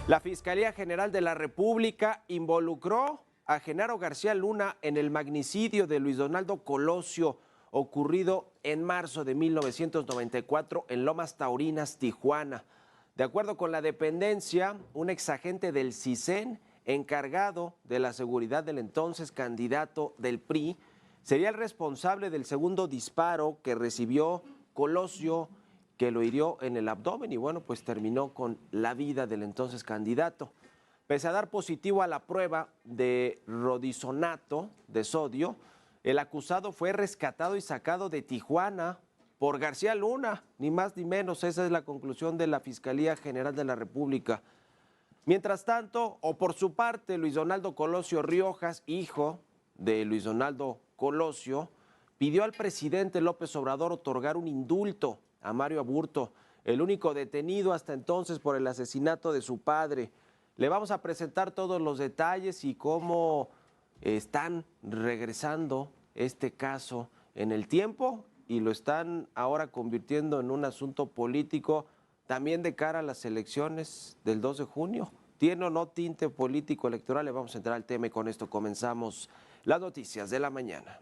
La Fiscalía General de la República involucró a Genaro García Luna en el magnicidio de Luis Donaldo Colosio, ocurrido en marzo de 1994 en Lomas Taurinas, Tijuana. De acuerdo con la dependencia, un exagente del CISEN encargado de la seguridad del entonces candidato del PRI sería el responsable del segundo disparo que recibió Colosio, que lo hirió en el abdomen y bueno, pues terminó con la vida del entonces candidato. Pese a dar positivo a la prueba de rodisonato de sodio, el acusado fue rescatado y sacado de Tijuana por García Luna, ni más ni menos. Esa es la conclusión de la Fiscalía General de la República. Mientras tanto, o por su parte, Luis Donaldo Colosio Riojas, hijo de Luis Donaldo Colosio, pidió al presidente López Obrador otorgar un indulto a Mario Aburto, el único detenido hasta entonces por el asesinato de su padre. Le vamos a presentar todos los detalles y cómo están regresando este caso en el tiempo y lo están ahora convirtiendo en un asunto político también de cara a las elecciones del 2 de junio. ¿Tiene o no tinte político electoral? Le vamos a entrar al tema y con esto comenzamos las noticias de la mañana.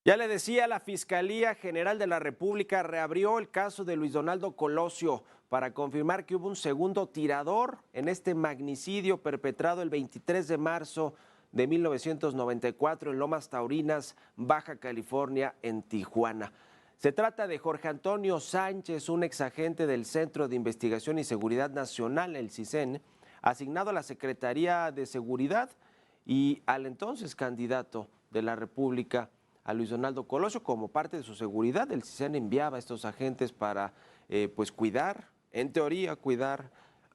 Ya le decía, la Fiscalía General de la República reabrió el caso de Luis Donaldo Colosio para confirmar que hubo un segundo tirador en este magnicidio perpetrado el 23 de marzo de 1994 en Lomas Taurinas, Baja California, en Tijuana. Se trata de Jorge Antonio Sánchez, un exagente del Centro de Investigación y Seguridad Nacional, el CISEN, asignado a la Secretaría de Seguridad y al entonces candidato de la República, a Luis Donaldo Colosio. Como parte de su seguridad, el CISEN enviaba a estos agentes para pues cuidar, en teoría, cuidar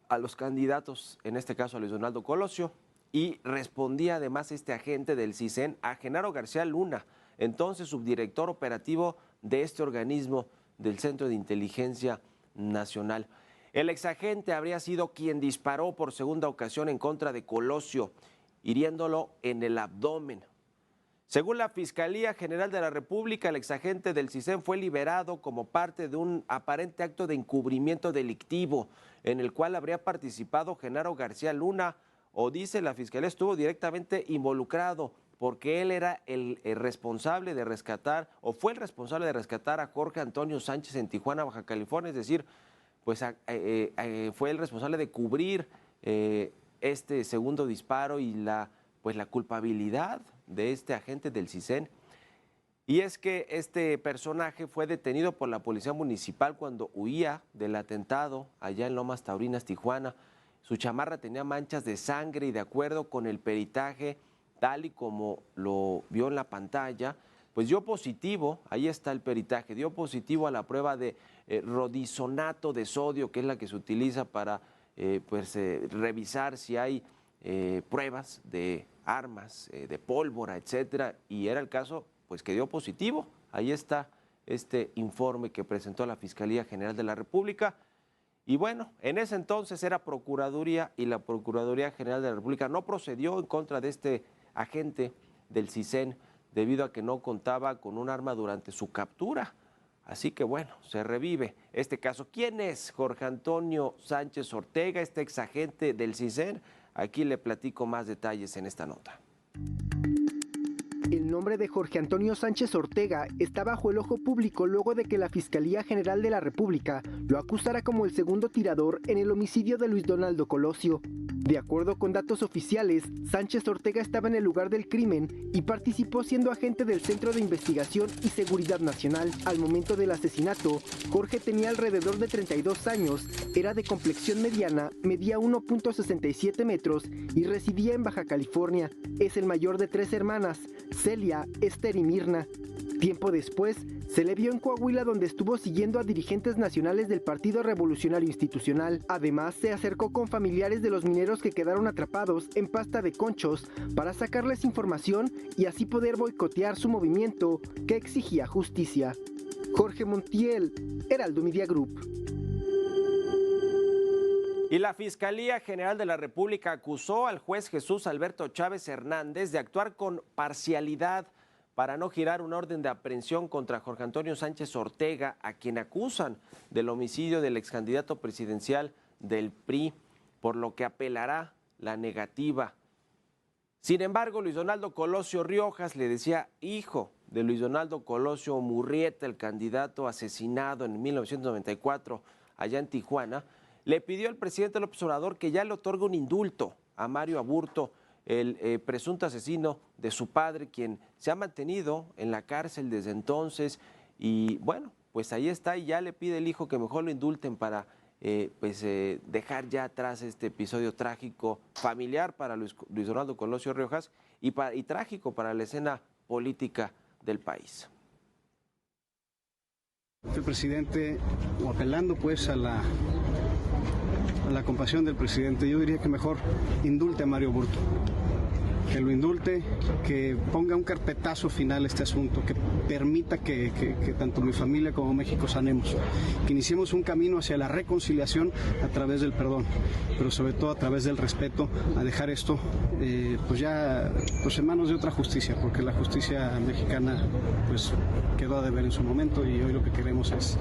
a los candidatos, en este caso a Luis Donaldo Colosio, y respondía además este agente del CISEN a Genaro García Luna, entonces subdirector operativo de este organismo del Centro de Inteligencia Nacional. El exagente habría sido quien disparó por segunda ocasión en contra de Colosio, hiriéndolo en el abdomen. Según la Fiscalía General de la República, el exagente del CISEN fue liberado como parte de un aparente acto de encubrimiento delictivo en el cual habría participado Genaro García Luna, o dice la Fiscalía estuvo directamente involucrado porque él era el responsable de rescatar, o fue el responsable de rescatar a Jorge Antonio Sánchez en Tijuana, Baja California, es decir, pues fue el responsable de cubrir este segundo disparo y la culpabilidad de este agente del CISEN. Y es que este personaje fue detenido por la Policía Municipal cuando huía del atentado allá en Lomas Taurinas, Tijuana. Su chamarra tenía manchas de sangre y de acuerdo con el peritaje, tal y como lo vio en la pantalla, pues dio positivo, ahí está el peritaje, dio positivo a la prueba de rodisonato de sodio, que es la que se utiliza para revisar si hay pruebas de armas, de pólvora, etcétera, y era el caso pues que dio positivo. Ahí está este informe que presentó la Fiscalía General de la República. Y bueno, en ese entonces era Procuraduría y la Procuraduría General de la República no procedió en contra de este agente del CISEN debido a que no contaba con un arma durante su captura. Así que bueno, se revive este caso. ¿Quién es Jorge Antonio Sánchez Ortega, este exagente del CISEN? Aquí le platico más detalles en esta nota. El nombre de Jorge Antonio Sánchez Ortega está bajo el ojo público luego de que la Fiscalía General de la República lo acusara como el segundo tirador en el homicidio de Luis Donaldo Colosio. De acuerdo con datos oficiales, Sánchez Ortega estaba en el lugar del crimen y participó siendo agente del Centro de Investigación y Seguridad Nacional. Al momento del asesinato, Jorge tenía alrededor de 32 años, era de complexión mediana, medía 1.67 metros y residía en Baja California. Es el mayor de 3 hermanas, Celia, Esther y Mirna. Tiempo después, se le vio en Coahuila, donde estuvo siguiendo a dirigentes nacionales del Partido Revolucionario Institucional. Además, se acercó con familiares de los mineros que quedaron atrapados en Pasta de Conchos para sacarles información y así poder boicotear su movimiento que exigía justicia. Jorge Montiel, Heraldo Media Group. Y la Fiscalía General de la República acusó al juez Jesús Alberto Chávez Hernández de actuar con parcialidad para no girar una orden de aprehensión contra Jorge Antonio Sánchez Ortega, a quien acusan del homicidio del excandidato presidencial del PRI, por lo que apelará la negativa. Sin embargo, Luis Donaldo Colosio Riojas le decía hijo de Luis Donaldo Colosio Murrieta, el candidato asesinado en 1994 allá en Tijuana, le pidió al presidente López Obrador que ya le otorgue un indulto a Mario Aburto, el presunto asesino de su padre, quien se ha mantenido en la cárcel desde entonces. Y bueno, pues ahí está, y ya le pide el hijo que mejor lo indulten para dejar ya atrás este episodio trágico, familiar para Luis Donaldo Colosio Riojas y trágico para la escena política del país. El presidente, apelando pues a la compasión del presidente, yo diría que mejor indulte a Mario Aburto, que lo indulte, que ponga un carpetazo final a este asunto, que permita que tanto mi familia como México sanemos, que iniciemos un camino hacia la reconciliación a través del perdón, pero sobre todo a través del respeto, a dejar esto pues en manos de otra justicia, porque la justicia mexicana pues quedó a deber en su momento y hoy lo que queremos es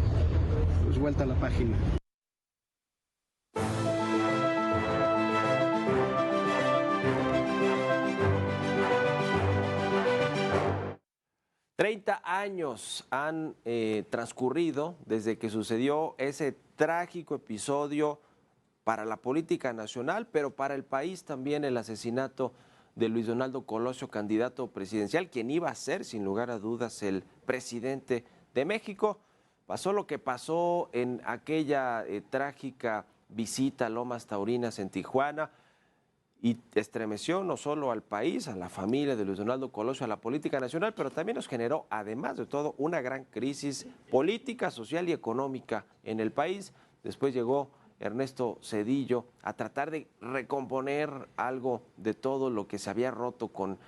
pues vuelta a la página. 30 años han transcurrido desde que sucedió ese trágico episodio para la política nacional, pero para el país también, el asesinato de Luis Donaldo Colosio, candidato presidencial, quien iba a ser, sin lugar a dudas, el presidente de México. Pasó lo que pasó en aquella trágica visita a Lomas Taurinas en Tijuana, y estremeció no solo al país, a la familia de Luis Donaldo Colosio, a la política nacional, pero también nos generó, además de todo, una gran crisis política, social y económica en el país. Después llegó Ernesto Zedillo a tratar de recomponer algo de todo lo que se había roto con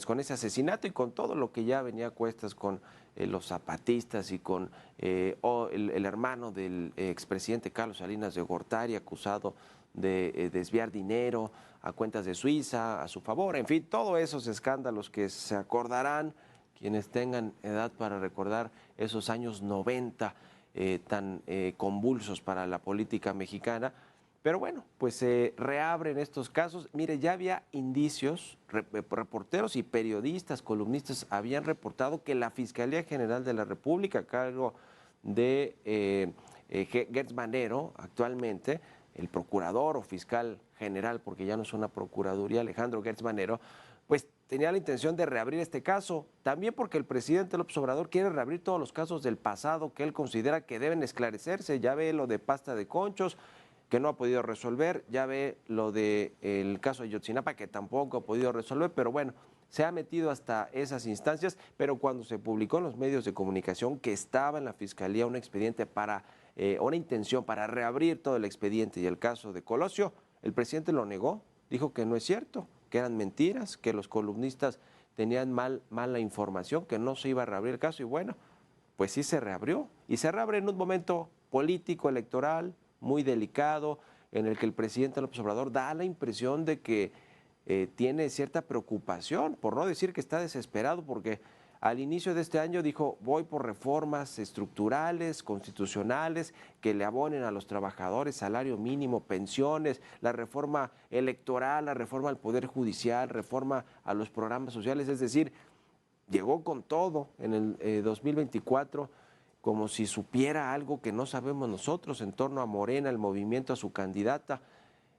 con ese asesinato y con todo lo que ya venía a cuestas con los zapatistas y con el hermano del expresidente Carlos Salinas de Gortari, acusado de desviar dinero a cuentas de Suiza a su favor. En fin, todos esos escándalos que se acordarán quienes tengan edad para recordar esos años 90 tan convulsos para la política mexicana. Pero bueno, pues se reabren estos casos. Mire, ya había indicios, reporteros y periodistas, columnistas habían reportado que la Fiscalía General de la República, a cargo de Gertz Manero actualmente, el procurador o fiscal general, porque ya no es una procuraduría, Alejandro Gertz Manero, pues tenía la intención de reabrir este caso, también porque el presidente López Obrador quiere reabrir todos los casos del pasado que él considera que deben esclarecerse. Ya ve lo de Pasta de Conchos, que no ha podido resolver, ya ve lo del caso de Ayotzinapa, que tampoco ha podido resolver, pero bueno, se ha metido hasta esas instancias. Pero cuando se publicó en los medios de comunicación que estaba en la Fiscalía un expediente una intención para reabrir todo el expediente y el caso de Colosio, el presidente lo negó, dijo que no es cierto, que eran mentiras, que los columnistas tenían mala información, que no se iba a reabrir el caso. Y bueno, pues sí se reabrió, y se reabre en un momento político, electoral, muy delicado, en el que el presidente López Obrador da la impresión de que tiene cierta preocupación, por no decir que está desesperado, porque al inicio de este año dijo: voy por reformas estructurales, constitucionales, que le abonen a los trabajadores salario mínimo, pensiones, la reforma electoral, la reforma al Poder Judicial, reforma a los programas sociales. Es decir, llegó con todo en el 2024, como si supiera algo que no sabemos nosotros en torno a Morena, el movimiento, a su candidata.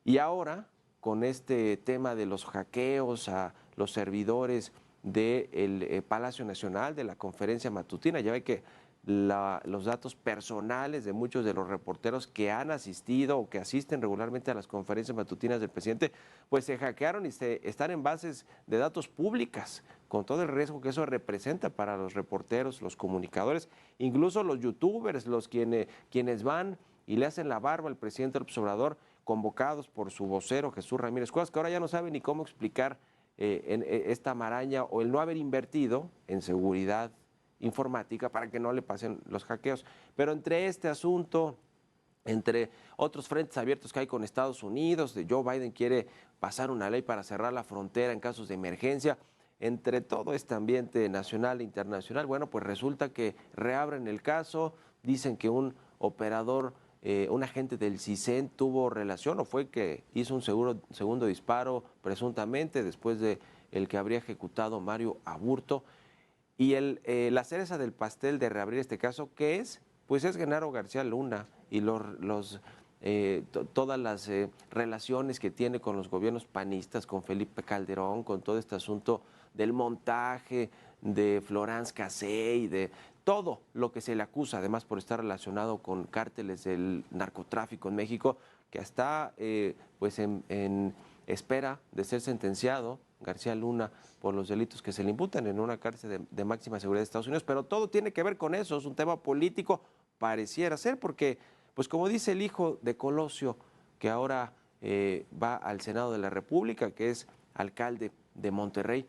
Y ahora, con este tema de los hackeos a los servidores del Palacio Nacional, de la conferencia matutina, ya ve que los datos personales de muchos de los reporteros que han asistido o que asisten regularmente a las conferencias matutinas del presidente, pues se hackearon y están en bases de datos públicas, con todo el riesgo que eso representa para los reporteros, los comunicadores, incluso los youtubers, quienes van y le hacen la barba al presidente López Obrador, convocados por su vocero Jesús Ramírez Cuevas, que ahora ya no sabe ni cómo explicar esta maraña o el no haber invertido en seguridad informática para que no le pasen los hackeos. Pero entre este asunto, entre otros frentes abiertos que hay con Estados Unidos, de Joe Biden quiere pasar una ley para cerrar la frontera en casos de emergencia, entre todo este ambiente nacional e internacional, bueno, pues resulta que reabren el caso, dicen que un operador, un agente del CISEN tuvo relación o fue que hizo un segundo disparo presuntamente después de el que habría ejecutado Mario Aburto. Y la cereza del pastel de reabrir este caso, ¿qué es? Pues es Genaro García Luna y todas las relaciones que tiene con los gobiernos panistas, con Felipe Calderón, con todo este asunto del montaje, de Florence Cassé y de todo lo que se le acusa, además por estar relacionado con cárteles del narcotráfico en México, que está pues en espera de ser sentenciado García Luna por los delitos que se le imputan en una cárcel de máxima seguridad de Estados Unidos, pero todo tiene que ver con eso, es un tema político, pareciera ser, porque, pues como dice el hijo de Colosio, que ahora va al Senado de la República, que es alcalde de Monterrey,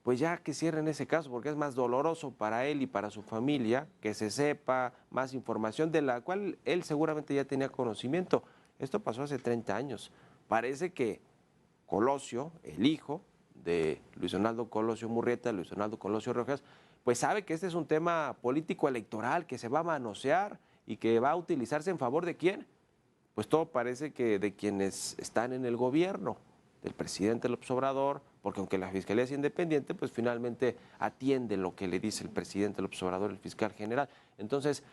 pues ya que cierren ese caso, porque es más doloroso para él y para su familia que se sepa más información de la cual él seguramente ya tenía conocimiento. Esto pasó hace 30 años. Parece que Colosio, el hijo de Luis Donaldo Colosio Murrieta, Luis Donaldo Colosio Rojas, pues sabe que este es un tema político electoral que se va a manosear y que va a utilizarse en favor de quién. Pues todo parece que de quienes están en el gobierno, del presidente López Obrador, porque aunque la Fiscalía es independiente, pues finalmente atiende lo que le dice el presidente López Obrador, el fiscal general. Entonces,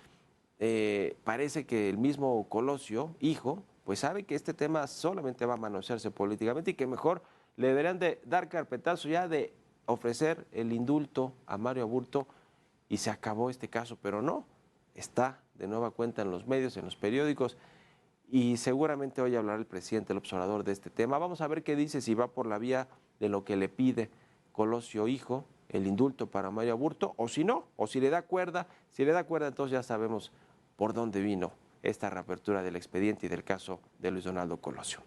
parece que el mismo Colosio, hijo, pues sabe que este tema solamente va a manosearse políticamente y que mejor le deberían de dar carpetazo ya de ofrecer el indulto a Mario Aburto y se acabó este caso, pero no, está de nueva cuenta en los medios, en los periódicos y seguramente hoy hablará el presidente López Obrador de este tema. Vamos a ver qué dice, si va por la vía de lo que le pide Colosio hijo, el indulto para Mario Aburto, o si no, o si le da cuerda, entonces ya sabemos por dónde vino esta reapertura del expediente y del caso de Luis Donaldo Colosio.